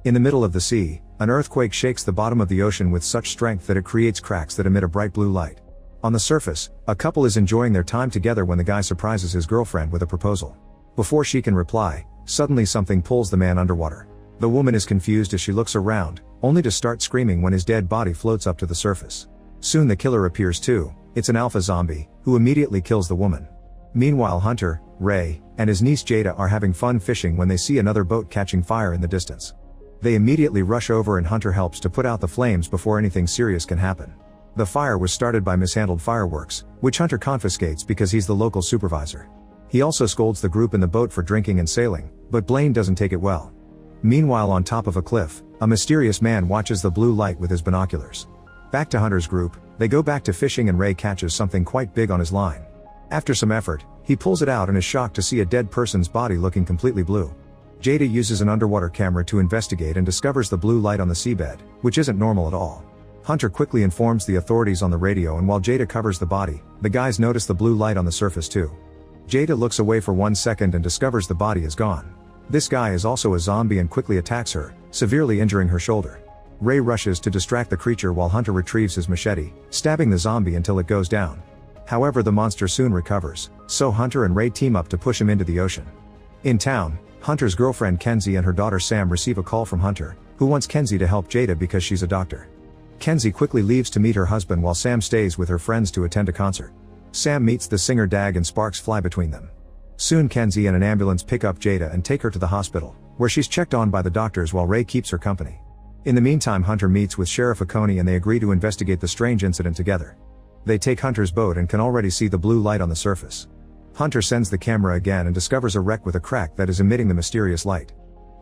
In the middle of the sea, an earthquake shakes the bottom of the ocean with such strength that it creates cracks that emit a bright blue light. On the surface, a couple is enjoying their time together when the guy surprises his girlfriend with a proposal. Before she can reply, suddenly something pulls the man underwater. The woman is confused as she looks around, only to start screaming when his dead body floats up to the surface. Soon the killer appears too. It's an alpha zombie, who immediately kills the woman. Meanwhile Hunter, Ray, and his niece Jada are having fun fishing when they see another boat catching fire in the distance. They immediately rush over and Hunter helps to put out the flames before anything serious can happen. The fire was started by mishandled fireworks, which Hunter confiscates because he's the local supervisor. He also scolds the group in the boat for drinking and sailing, but Blaine doesn't take it well. Meanwhile on top of a cliff, a mysterious man watches the blue light with his binoculars. Back to Hunter's group, they go back to fishing and Ray catches something quite big on his line. After some effort, he pulls it out and is shocked to see a dead person's body looking completely blue. Jada uses an underwater camera to investigate and discovers the blue light on the seabed, which isn't normal at all. Hunter quickly informs the authorities on the radio and while Jada covers the body, the guys notice the blue light on the surface too. Jada looks away for 1 second and discovers the body is gone. This guy is also a zombie and quickly attacks her, severely injuring her shoulder. Ray rushes to distract the creature while Hunter retrieves his machete, stabbing the zombie until it goes down. However, the monster soon recovers, so Hunter and Ray team up to push him into the ocean. In town, Hunter's girlfriend Kenzie and her daughter Sam receive a call from Hunter, who wants Kenzie to help Jada because she's a doctor. Kenzie quickly leaves to meet her husband while Sam stays with her friends to attend a concert. Sam meets the singer Dag and sparks fly between them. Soon Kenzie and an ambulance pick up Jada and take her to the hospital, where she's checked on by the doctors while Ray keeps her company. In the meantime Hunter meets with Sheriff Oconee and they agree to investigate the strange incident together. They take Hunter's boat and can already see the blue light on the surface. Hunter sends the camera again and discovers a wreck with a crack that is emitting the mysterious light.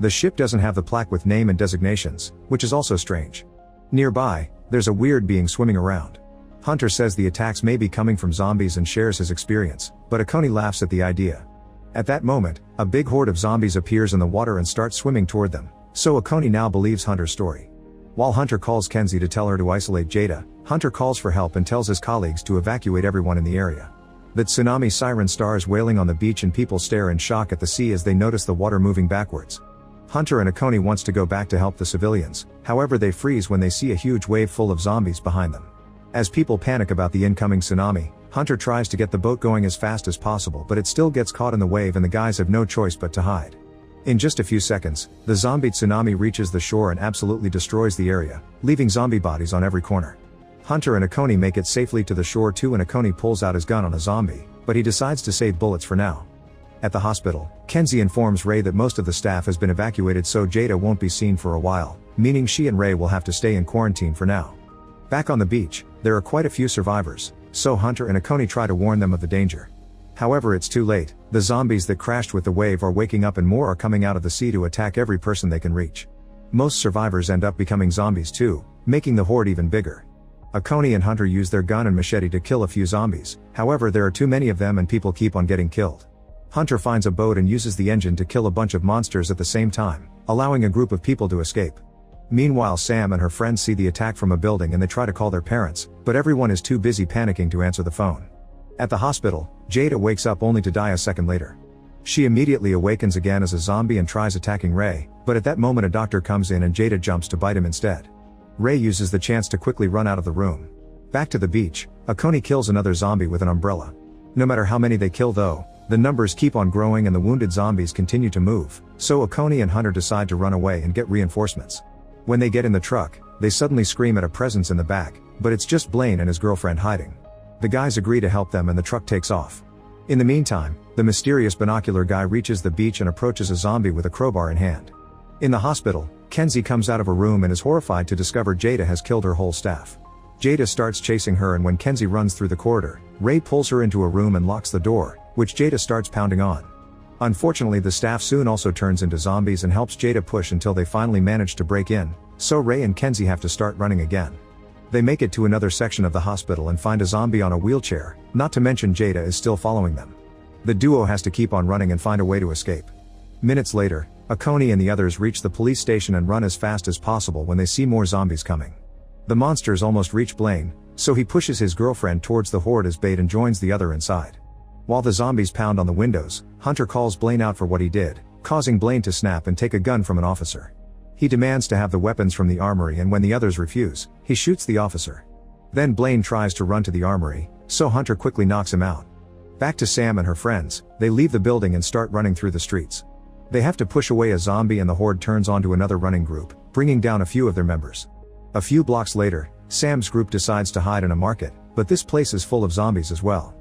The ship doesn't have the plaque with name and designations, which is also strange. Nearby, there's a weird being swimming around. Hunter says the attacks may be coming from zombies and shares his experience, but Oconee laughs at the idea. At that moment, a big horde of zombies appears in the water and starts swimming toward them, so Oconee now believes Hunter's story. While Hunter calls Kenzie to tell her to isolate Jada, Hunter calls for help and tells his colleagues to evacuate everyone in the area. The tsunami siren stars wailing on the beach and people stare in shock at the sea as they notice the water moving backwards. Hunter and Oconee wants to go back to help the civilians, however they freeze when they see a huge wave full of zombies behind them. As people panic about the incoming tsunami, Hunter tries to get the boat going as fast as possible but it still gets caught in the wave and the guys have no choice but to hide. In just a few seconds, the zombie tsunami reaches the shore and absolutely destroys the area, leaving zombie bodies on every corner. Hunter and Oconee make it safely to the shore too and Oconee pulls out his gun on a zombie, but he decides to save bullets for now. At the hospital, Kenzie informs Ray that most of the staff has been evacuated so Jada won't be seen for a while, meaning she and Ray will have to stay in quarantine for now. Back on the beach, there are quite a few survivors, so Hunter and Oconee try to warn them of the danger. However, it's too late. The zombies that crashed with the wave are waking up and more are coming out of the sea to attack every person they can reach. Most survivors end up becoming zombies too, making the horde even bigger. Oconee and Hunter use their gun and machete to kill a few zombies, however there are too many of them and people keep on getting killed. Hunter finds a boat and uses the engine to kill a bunch of monsters at the same time, allowing a group of people to escape. Meanwhile Sam and her friends see the attack from a building and they try to call their parents, but everyone is too busy panicking to answer the phone. At the hospital, Jada wakes up only to die a second later. She immediately awakens again as a zombie and tries attacking Ray, but at that moment a doctor comes in and Jada jumps to bite him instead. Ray uses the chance to quickly run out of the room. Back to the beach, Oconee kills another zombie with an umbrella. No matter how many they kill though, the numbers keep on growing and the wounded zombies continue to move, so Oconee and Hunter decide to run away and get reinforcements. When they get in the truck, they suddenly scream at a presence in the back, but it's just Blaine and his girlfriend hiding. The guys agree to help them and the truck takes off. In the meantime, the mysterious binocular guy reaches the beach and approaches a zombie with a crowbar in hand. In the hospital, Kenzie comes out of a room and is horrified to discover Jada has killed her whole staff. Jada starts chasing her and when Kenzie runs through the corridor, Ray pulls her into a room and locks the door, which Jada starts pounding on. Unfortunately the staff soon also turns into zombies and helps Jada push until they finally manage to break in, so Ray and Kenzie have to start running again. They make it to another section of the hospital and find a zombie on a wheelchair, not to mention Jada is still following them. The duo has to keep on running and find a way to escape. Minutes later, Oconee and the others reach the police station and run as fast as possible when they see more zombies coming. The monsters almost reach Blaine, so he pushes his girlfriend towards the horde as bait and joins the other inside. While the zombies pound on the windows, Hunter calls Blaine out for what he did, causing Blaine to snap and take a gun from an officer. He demands to have the weapons from the armory, and when the others refuse, he shoots the officer. Then Blaine tries to run to the armory, so Hunter quickly knocks him out. Back to Sam and her friends, they leave the building and start running through the streets. They have to push away a zombie and the horde turns onto another running group, bringing down a few of their members. A few blocks later, Sam's group decides to hide in a market, but this place is full of zombies as well.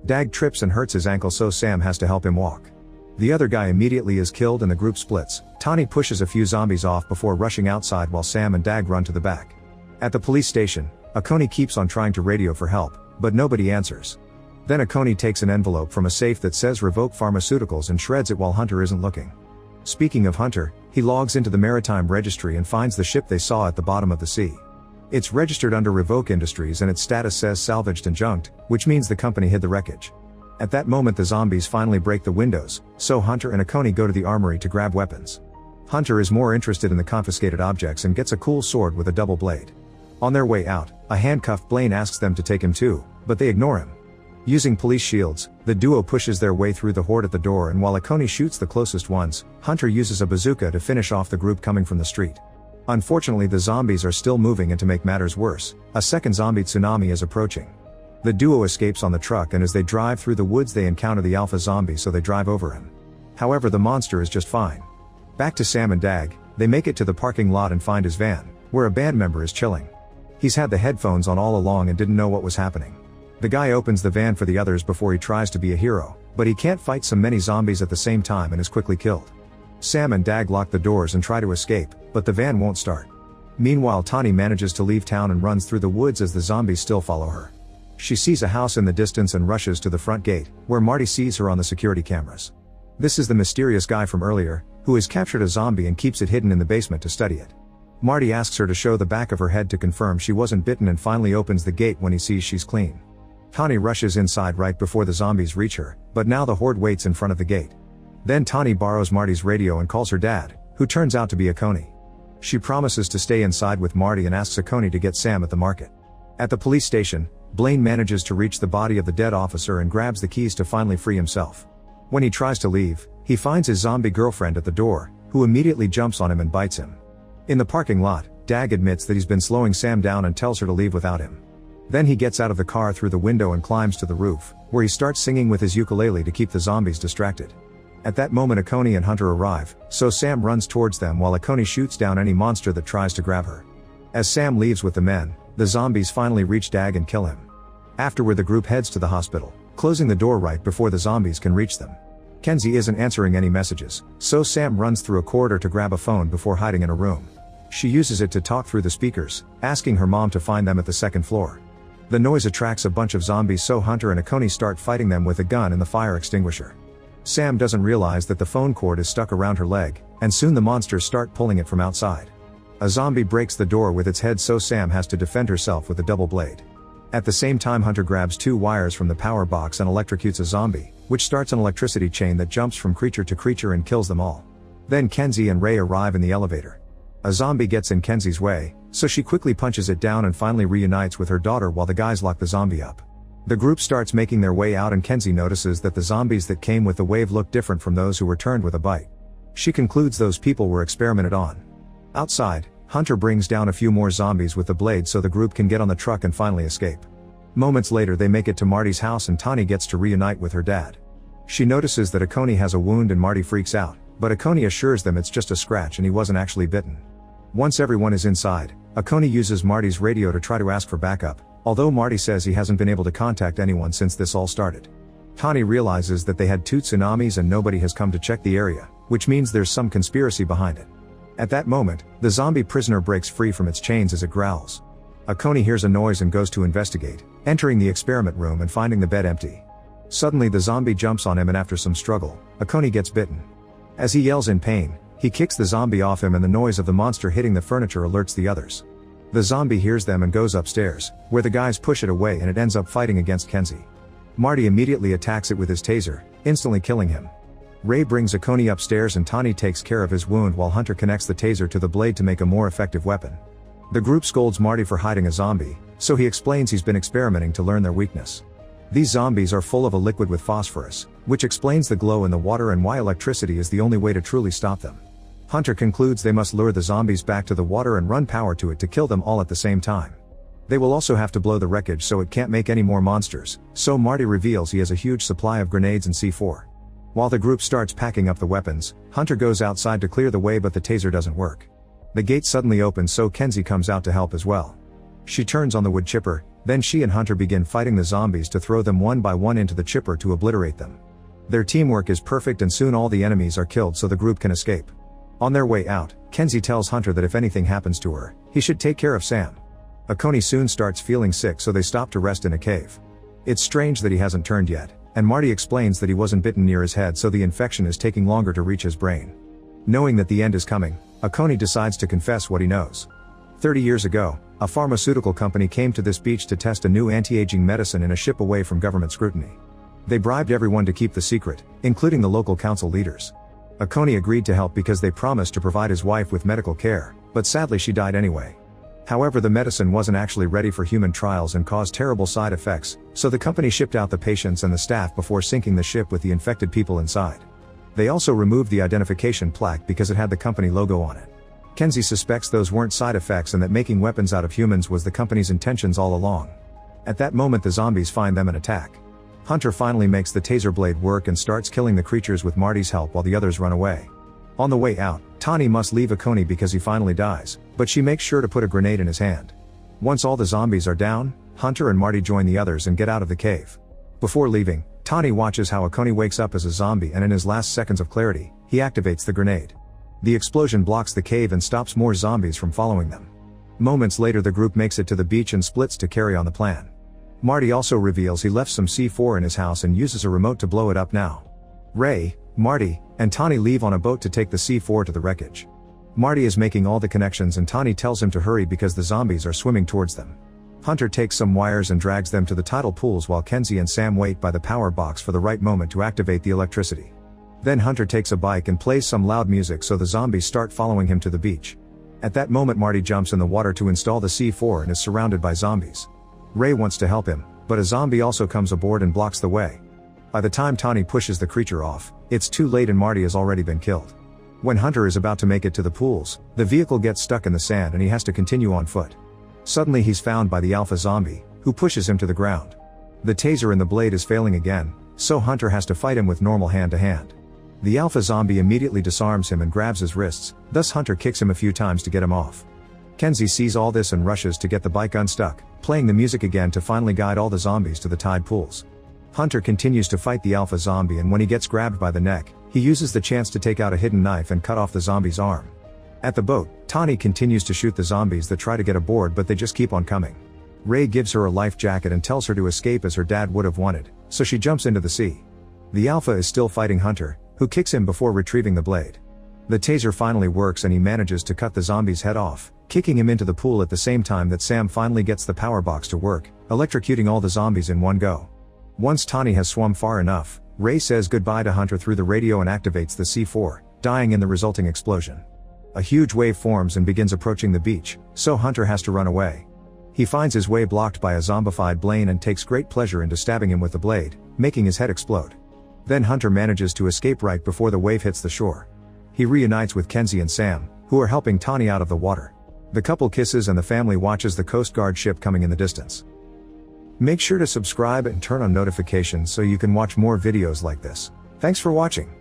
Dag trips and hurts his ankle, so Sam has to help him walk. The other guy immediately is killed and the group splits. Tani pushes a few zombies off before rushing outside while Sam and Dag run to the back. At the police station, Akoni keeps on trying to radio for help, but nobody answers. Then Akoni takes an envelope from a safe that says Revoke Pharmaceuticals and shreds it while Hunter isn't looking. Speaking of Hunter, he logs into the maritime registry and finds the ship they saw at the bottom of the sea. It's registered under Revoke Industries and its status says salvaged and junked, which means the company hid the wreckage. At that moment the zombies finally break the windows, so Hunter and Akoni go to the armory to grab weapons. Hunter is more interested in the confiscated objects and gets a cool sword with a double blade. On their way out, a handcuffed Blaine asks them to take him too, but they ignore him. Using police shields, the duo pushes their way through the horde at the door, and while Akoni shoots the closest ones, Hunter uses a bazooka to finish off the group coming from the street. Unfortunately, the zombies are still moving, and to make matters worse, a second zombie tsunami is approaching. The duo escapes on the truck, and as they drive through the woods they encounter the alpha zombie, so they drive over him. However, the monster is just fine. Back to Sam and Dag, they make it to the parking lot and find his van, where a band member is chilling. He's had the headphones on all along and didn't know what was happening. The guy opens the van for the others before he tries to be a hero, but he can't fight so many zombies at the same time and is quickly killed. Sam and Dag lock the doors and try to escape, but the van won't start. Meanwhile, Tani manages to leave town and runs through the woods as the zombies still follow her. She sees a house in the distance and rushes to the front gate, where Marty sees her on the security cameras. This is the mysterious guy from earlier, who has captured a zombie and keeps it hidden in the basement to study it. Marty asks her to show the back of her head to confirm she wasn't bitten and finally opens the gate when he sees she's clean. Tani rushes inside right before the zombies reach her, but now the horde waits in front of the gate. Then Tani borrows Marty's radio and calls her dad, who turns out to be Akoni. She promises to stay inside with Marty and asks Akoni to get Sam at the market. At the police station, Blaine manages to reach the body of the dead officer and grabs the keys to finally free himself. When he tries to leave, he finds his zombie girlfriend at the door, who immediately jumps on him and bites him. In the parking lot, Dag admits that he's been slowing Sam down and tells her to leave without him. Then he gets out of the car through the window and climbs to the roof, where he starts singing with his ukulele to keep the zombies distracted. At that moment Akoni and Hunter arrive, so Sam runs towards them while Akoni shoots down any monster that tries to grab her. As Sam leaves with the men, the zombies finally reach Dag and kill him. Afterward the group heads to the hospital, closing the door right before the zombies can reach them. Kenzie isn't answering any messages, so Sam runs through a corridor to grab a phone before hiding in a room. She uses it to talk through the speakers, asking her mom to find them at the second floor. The noise attracts a bunch of zombies, so Hunter and Akoni start fighting them with a gun and the fire extinguisher. Sam doesn't realize that the phone cord is stuck around her leg, and soon the monsters start pulling it from outside. A zombie breaks the door with its head, so Sam has to defend herself with a double blade. At the same time Hunter grabs 2 wires from the power box and electrocutes a zombie, which starts an electricity chain that jumps from creature to creature and kills them all. Then Kenzie and Ray arrive in the elevator. A zombie gets in Kenzie's way, so she quickly punches it down and finally reunites with her daughter while the guys lock the zombie up. The group starts making their way out and Kenzie notices that the zombies that came with the wave look different from those who returned with a bite. She concludes those people were experimented on. Outside, Hunter brings down a few more zombies with the blade so the group can get on the truck and finally escape. Moments later they make it to Marty's house and Tani gets to reunite with her dad. She notices that Akoni has a wound and Marty freaks out, but Akoni assures them it's just a scratch and he wasn't actually bitten. Once everyone is inside, Akoni uses Marty's radio to try to ask for backup, although Marty says he hasn't been able to contact anyone since this all started. Tani realizes that they had 2 tsunamis and nobody has come to check the area, which means there's some conspiracy behind it. At that moment, the zombie prisoner breaks free from its chains as it growls. Akoni hears a noise and goes to investigate, entering the experiment room and finding the bed empty. Suddenly the zombie jumps on him and after some struggle, Akoni gets bitten. As he yells in pain, he kicks the zombie off him and the noise of the monster hitting the furniture alerts the others. The zombie hears them and goes upstairs, where the guys push it away and it ends up fighting against Kenzie. Marty immediately attacks it with his taser, instantly killing him. Ray brings Akoni upstairs and Tani takes care of his wound while Hunter connects the taser to the blade to make a more effective weapon. The group scolds Marty for hiding a zombie, so he explains he's been experimenting to learn their weakness. These zombies are full of a liquid with phosphorus, which explains the glow in the water and why electricity is the only way to truly stop them. Hunter concludes they must lure the zombies back to the water and run power to it to kill them all at the same time. They will also have to blow the wreckage so it can't make any more monsters, so Marty reveals he has a huge supply of grenades and C4. While the group starts packing up the weapons, Hunter goes outside to clear the way but the taser doesn't work. The gate suddenly opens so Kenzie comes out to help as well. She turns on the wood chipper, then she and Hunter begin fighting the zombies to throw them one by one into the chipper to obliterate them. Their teamwork is perfect and soon all the enemies are killed so the group can escape. On their way out, Kenzie tells Hunter that if anything happens to her, he should take care of Sam. Akoni soon starts feeling sick so they stop to rest in a cave. It's strange that he hasn't turned yet, and Marty explains that he wasn't bitten near his head so the infection is taking longer to reach his brain. Knowing that the end is coming, Akoni decides to confess what he knows. 30 years ago, a pharmaceutical company came to this beach to test a new anti-aging medicine in a ship away from government scrutiny. They bribed everyone to keep the secret, including the local council leaders. Akoni agreed to help because they promised to provide his wife with medical care, but sadly she died anyway. However, the medicine wasn't actually ready for human trials and caused terrible side effects, so the company shipped out the patients and the staff before sinking the ship with the infected people inside. They also removed the identification plaque because it had the company logo on it. Kenzie suspects those weren't side effects and that making weapons out of humans was the company's intentions all along. At that moment the zombies find them and attack. Hunter finally makes the taser blade work and starts killing the creatures with Marty's help while the others run away. On the way out, Tani must leave Akoni because he finally dies, but she makes sure to put a grenade in his hand. Once all the zombies are down, Hunter and Marty join the others and get out of the cave. Before leaving, Tani watches how Akoni wakes up as a zombie and in his last seconds of clarity, he activates the grenade. The explosion blocks the cave and stops more zombies from following them. Moments later the group makes it to the beach and splits to carry on the plan. Marty also reveals he left some C4 in his house and uses a remote to blow it up now. Ray, Marty, and Tani leave on a boat to take the C4 to the wreckage. Marty is making all the connections and Tani tells him to hurry because the zombies are swimming towards them. Hunter takes some wires and drags them to the tidal pools while Kenzie and Sam wait by the power box for the right moment to activate the electricity. Then Hunter takes a bike and plays some loud music so the zombies start following him to the beach. At that moment Marty jumps in the water to install the C4 and is surrounded by zombies. Ray wants to help him, but a zombie also comes aboard and blocks the way. By the time Tani pushes the creature off, it's too late and Marty has already been killed. When Hunter is about to make it to the pools, the vehicle gets stuck in the sand and he has to continue on foot. Suddenly he's found by the alpha zombie, who pushes him to the ground. The taser in the blade is failing again, so Hunter has to fight him with normal hand-to-hand. The alpha zombie immediately disarms him and grabs his wrists, thus Hunter kicks him a few times to get him off. Kenzie sees all this and rushes to get the bike unstuck, playing the music again to finally guide all the zombies to the tide pools. Hunter continues to fight the alpha zombie and when he gets grabbed by the neck, he uses the chance to take out a hidden knife and cut off the zombie's arm. At the boat, Tani continues to shoot the zombies that try to get aboard but they just keep on coming. Ray gives her a life jacket and tells her to escape as her dad would have wanted, so she jumps into the sea. The alpha is still fighting Hunter, who kicks him before retrieving the blade. The taser finally works and he manages to cut the zombie's head off, kicking him into the pool at the same time that Sam finally gets the power box to work, electrocuting all the zombies in one go. Once Tani has swum far enough, Ray says goodbye to Hunter through the radio and activates the C4, dying in the resulting explosion. A huge wave forms and begins approaching the beach, so Hunter has to run away. He finds his way blocked by a zombified Blaine and takes great pleasure into stabbing him with the blade, making his head explode. Then Hunter manages to escape right before the wave hits the shore. He reunites with Kenzie and Sam, who are helping Tani out of the water. The couple kisses and the family watches the Coast Guard ship coming in the distance. Make sure to subscribe and turn on notifications so you can watch more videos like this. Thanks for watching.